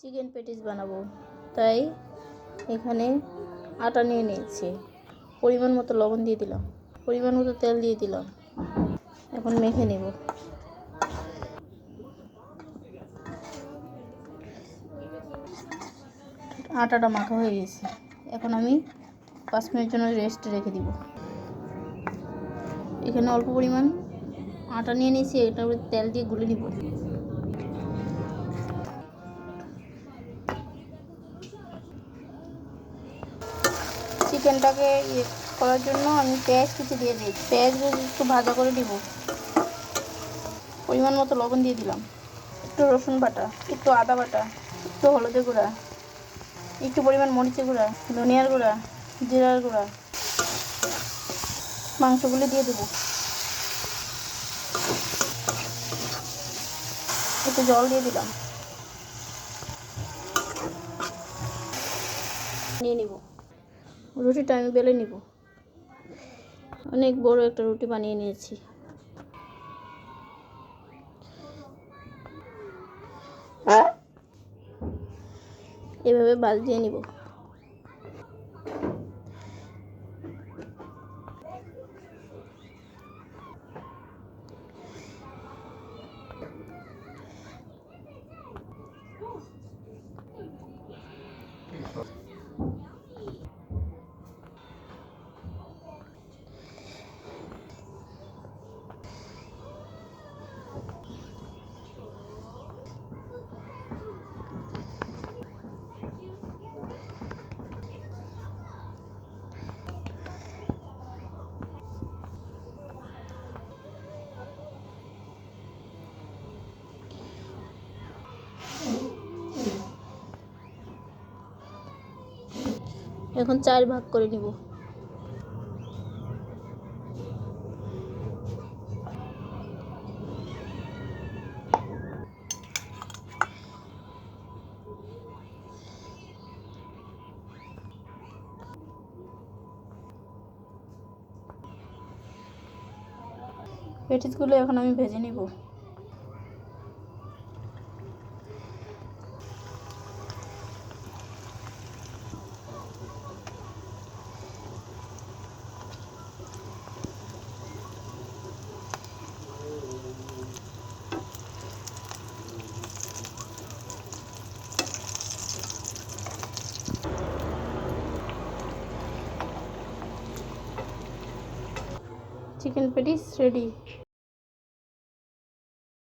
Chicken patties বানাবো, তাই এখানে আটা নিয়ে নিয়েছি। পরিমাণ মতো লবণ দিয়ে দিলাম, পরিমাণ মতো তেল দিয়ে দিলাম। এখন মেখে নেব। আটাটা মাখা হয়ে গেছে। এখন আমি 5 মিনিট জন্য রেস্টে রেখে দিব। এখানে অল্প পরিমাণ আটা নিয়ে নিয়েছি, এটার উপরে তেল দিয়ে গুলে নিব। চিকেনটাকে করার জন্য আমি পেঁয়াজ কুচি দিয়ে দিই। পেঁয়াজগুলো একটু ভাজা করে দিব। পরিমাণ মতো লবণ দিয়ে দিলাম, একটু রসুন বাটা, একটু আদা বাটা, একটু হলুদের গুঁড়া, একটু পরিমাণ মরিচের গুঁড়া, ধনিয়ার গুঁড়া, জিরার গুঁড়া। মাংসগুলি দিয়ে দেবো। একটু জল দিয়ে দিলাম। নিয়ে নিব। রুটিটা আমি বেলে নিব। অনেক বড় একটা রুটি বানিয়ে নিয়েছি। এভাবে বাল দিয়ে নিব। এখন 4 ভাগ করে নিব। প্যাটিসগুলো এখন আমি ভেজে নিব। Chicken patties ready.